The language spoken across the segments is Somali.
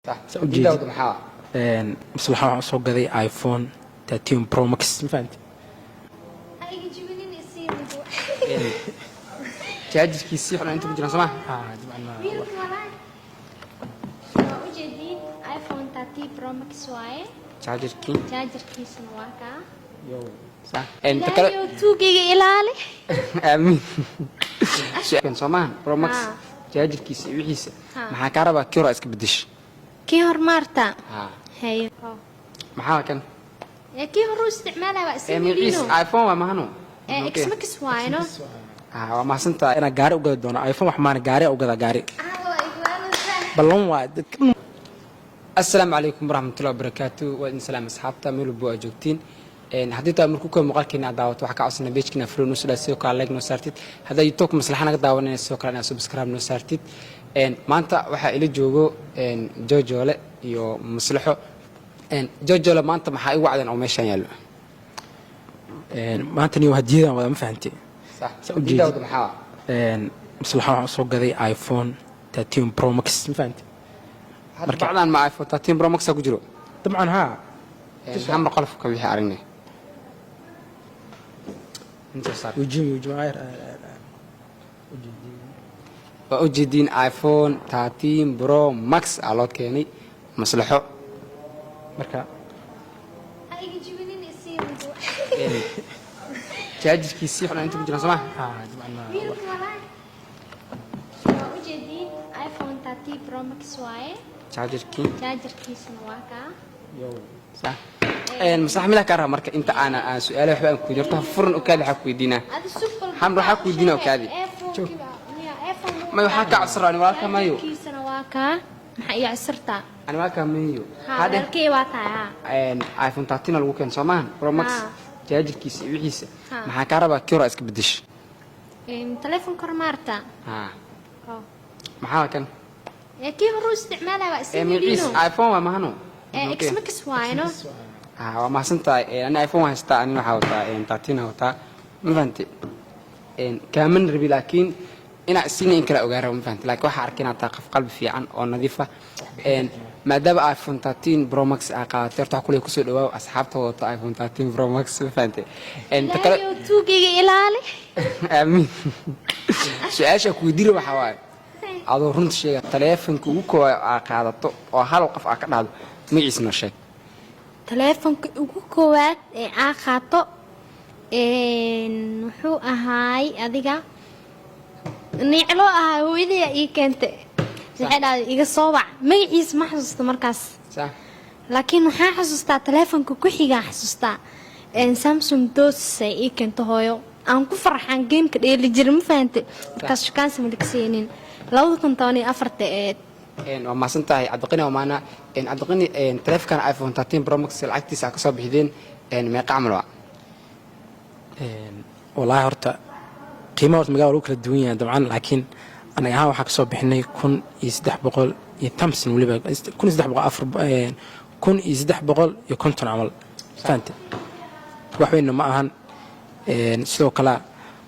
صح سأجيب محا مصلحة سوق ذي آيفون 13 برو ماكس ما فهمت هاي جيبيني نسيني تاجر كيسي حنا أنت بتجنا سماه طبعا ما وجدين آيفون 13 برو ماكس واي تاجر كيس نواكا يو صح أنت كلا يو توجي إلالي آمين كان سماه برو ماكس تاجر كيسي وحيس محا كهربا كيرو اسك بدش كيهر مارتا هاي محا كان كيهر استعمالها بقى إيش آيفون ما هنو إكس ماكس واي نو ما سنت أنا جاري وقدر دونا آيفون وحمان جاري وقدر جاري بلون واحد السلام عليكم ورحمة الله وبركاته وإن سلام أصحابتا ميلو بوا جوتين حديثا مركوكم مقالكنا دعوة وحكا عصنا بيجكنا فرو نسلا سيوكا لايك نوسارتيد هذا يتوك مصلحنا دعوانا سيوكا لنا سبسكرايب نوسارتيد maanta waxa ila joogo Joojole iyo maslaxo Joojole maanta maxaa igu wacdan oo meeshan yaalo maanta niyo hadiyadan wada ma fahantay sax ujeedada maxaa maslaxo waxaan soo gaday iPhone 13 Pro Max ma fahantay marka bacdan ma iPhone 13 Pro Max ku jiro طبعا ها هم قلفك wixii aragnay inta saar وجيم غير وأجدين آيفون 13 برو ماكس على كيني مصلحه مركا هاي جيبيني نسيني تاجر كيسي حنا أنت بتجنا سماه طبعا ما وجدين آيفون 13 برو ماكس واي تاجر كيس نواكا يو صح مصلحة ملا كره مركا أنت أنا سؤال وحبا كودي رحت فرن وكذا حكوا يدينا هم راح حكوا يدينا وكذا ما يحكى عصراني ولا مايو كيسنا واكا محي عصرتا أنا ما كان مايو هذا كي واتا آيفون 13 لو كان سمان برو ماكس تاجر كيسي وحيس محا كهربا كيرو اسك بدش تليفون كرمارتا محا كان كي هو استعمالها بقى إيش آيفون ما هنو إكس ماكس واي نو ما سنتا أنا آيفون هستا أنا حاولتا 13 هوتا ما فهمتي كامن ربي لكن إن سيني إنك لا أجاره ما فهمت لكن واحد أركينا تقف قلب في عن أو نظيفة ما دام آيفون 13 برو ماكس أقاطر تأكل يكسر دواء أصحابته وطا آيفون 13 برو ماكس ما فهمت أنت كلا توجي إلالي آمين سؤال شكو يدير بحوار هذا رنت شيء تلفون كوكو أقاطته أو هالوقف أقعد هذا ما يسمع شيء تلفون كوكو أقاطته نحو هاي أديكا نيعلو هويدي إيه كنت waxay iga soo wac magaciis ma xasuusto markaas sax laakiin waxa xasuustaa telefoonka ku xiga xasuustaa Samsung Dose ee kento hooyo aan ku farxan game-ka dheeli jiray ma fahantay markaas shukaan samidkeenin 2014 waa ma santahay adqina maana adqini telefoonkan iPhone 13 Pro Max lacagtiisa ka soo bixideen meeqa amal waa wallahi horta qiimaha magaalo lagu kala duwan yahay dabcan laakiin أنا هاو حق صوب إحنا يكون يزدح بقول يتمسن ولا بقى يكون يزدح بقى يكون يزدح بقول يكون تنعمل فهمت واحد إنه معهن سلو كلا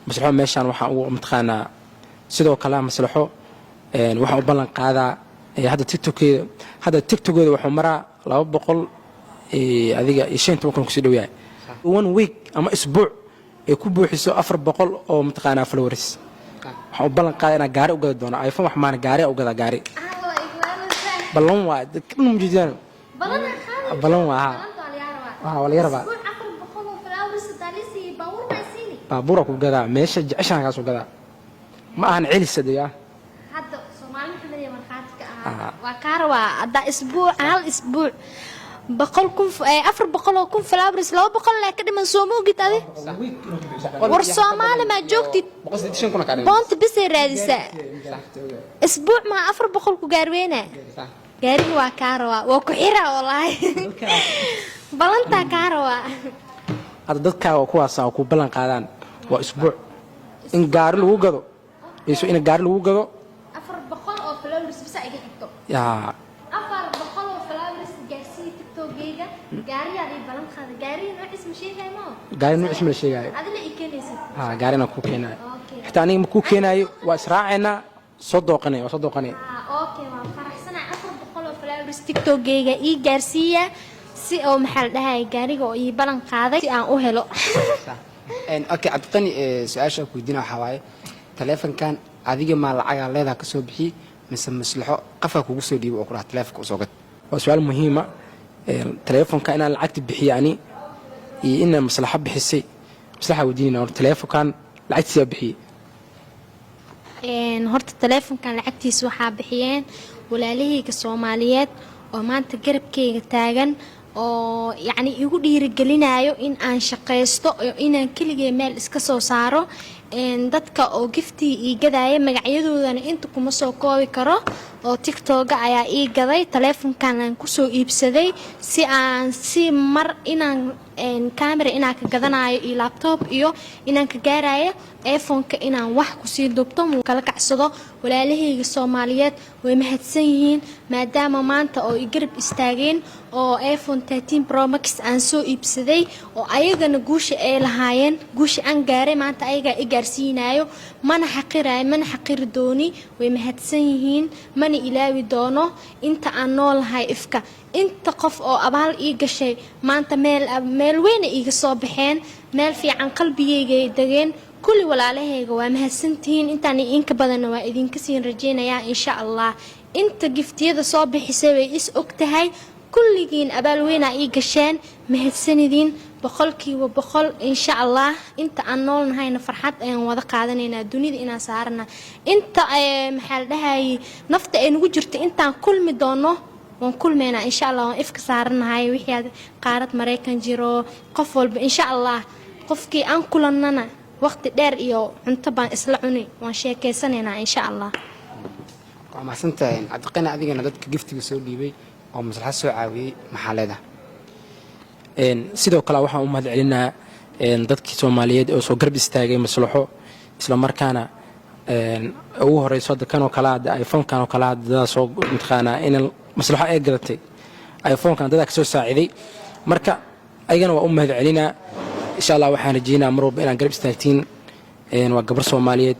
مسلحوا ماشان وح متخانة سلو كلا مسلحوا وح بلن قاعدة هذا تيك توك وح مرة لو بقول هذيك يشين تمكن كسيدو يعني 1 ويك أما أسبوع يكون بيحسوا أفر بقول أو متخانة فلوريس waxaan balan qaaday inaan gaari u gado doono iPhone wax maan gaari u gada gaari balon waa kan mujidaan balon waa wala yarba baabuur ku gada meesha jeceshaan ka soo gada ma ahan celisadaya hadda Soomaali xilliga marxaadka waa kaarwa hadda hal isbuuc بقولكم أفر بقولكم فلابرس لو بقول لك كده من سومو جت هذه ورسومال ما جوكتي بونت بس الرئيسة أسبوع ما أفر بقولكم جاروينه جاري وكاروا وكحيرة والله بلنتا كاروا هذا دكا وكواسا وكوبلن قادان وأسبوع إن جار له وجدوا يسوي إن جار له وجدوا أفر بقول أو فلابرس بس أجي تكتب يا gaari aad balan qaad gaari nooc isma sheegay ma gaari nooc isma sheegay adina ikeenaysid gaarina ku keenay xitaa aniga ma ku keenayo waa israacayna soo dooqanay okay waa faraxsana 400 oo falaal followers tiktokgayga ii gaarsiiya si oo maxaa la dhahay gaariga oo ii balan qaaday si aan u helo okay cabdiqani su'aasha ku weydiina waxa waaye taleefankan adiga ma lacag leedahay ka soo bixi mise maslaxo qafka kugu soo dhiibo oo ku raad taleefanka u soo gad waa su'aal muhiim ah taleefanka inaan lacagta bixiyo ani iyo inaan maslaxo bixisay maslaxa weydiinayna taleefankan lacagtiisa bixiyay horta taleefankan lacagtiisa waxaa bixiyeen walaalahayga Soomaaliyeed oo maanta garabkayga taagan oo yacni igu dhiirigelinayo in aan shaqeysto oo inaan keligay meel iska soo saaro dadka oo giftii ii gadaya magacyadoodana inta kuma soo koobi karo oo tiktok ayaa ii gaday taleefankan aan ku soo iibsaday si mar inaan camera inaan ka gadanayo iyo laptop iyo inaan ka gaarayo iPhone-ka inaan wax ku sii duubto muu kala kacsado walaalahayga Soomaaliyeed way mahadsan yihiin maadaama maanta oo i garab istaageen oo iPhone 13 Pro Max aan soo iibsaday oo ayagana guusha ay lahaayeen guusha aan gaaray maanta ayaga i gaarsiinayo mana xaqiri dooni way mahadsan yihiin mana ilaawi doono inta aan noolahay ifka inta qof oo abaal ii gashay maanta meel weyn iiga soo baxeen meel fiican qalbigayga dageen kulli walaalahayga waa mahadsantihiin intaan inka badan waa idinka siin rajeynayaa insha Allah inta giftiyada soo bixisay way is ogtahay kulligiin abaal weyn ii gasheen mahadsanidin boqolkiiba boqol insha Allah inta aan noolnahayna farxad ayaan wada qaadanaynaa dunida inaan saarana inta maxaa la dhahay nafta ay nagu jirto intaan kulmi doono waan kulmeena insha Allah waan ifka saaranahay wixii qaarad Mareykan jiro qof walba insha Allah qofkii aan kulanana waqti dheer iyo cunto baan isla cuni waan sheekeysanayna insha Allah waa mahadsantahay cabdiqani adigana dadka giftiga soo dhiibay oo maslaxa soo caawiyay maxaa leedahay sidoo kale waxaan u mahad celinaa dadkii Soomaaliyeed oo soo garab istaagay maslaxo isla markaana ugu horeyso dadkan oo kala ah iPhone-kan oo kala ah soo intixaana in maslaxo ay garatay iPhone-kan dadka soo saaciday marka ayagana waa u mahad celinaa insha Allah waxaan rajeynaa mar walba inaan garab istaagtiin waa gabar Soomaaliyeed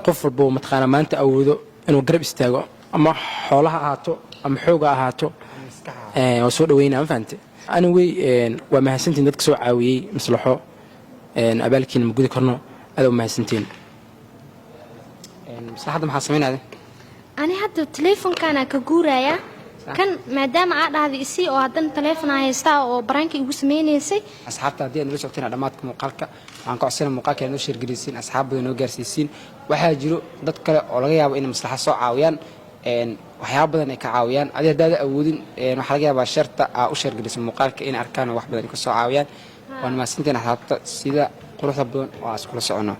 qof walba oo matqaana maanta awoodo inuu garab istaago ama xoolaha ahaato ama xooga ahaato oo soo dhaweynaa ma fahamtay anyway waa mahadsantiin dadka soo caawiyay maslaxo abaalkiina ma gudi karno aad u mahadsantiin maslaxada maxaa sameynayay ani hadda taleefankana ka guuraya kan maadaama aad dhahday isii oo hadan taleefon haysta oo baraanka igu sameeynayay asxaabta hadii aad la socotayna dhamaadka muuqaalka waxaan ka codsanaa muuqaalka inoo share galisiin asxaabada inoo gaarsiisiin waxaa jiro dad kale oo laga yaabo in maslaxa soo caawiyaan waxyaabo badan ay ka caawiyaan adii hadaad awoodin waxa laga yaabaa sharta u share galisin muuqaalka in arkaan wax badan ka soo caawiyaan waan mahadsantahay asxaabta sida quruxda badan oo aan isku la socono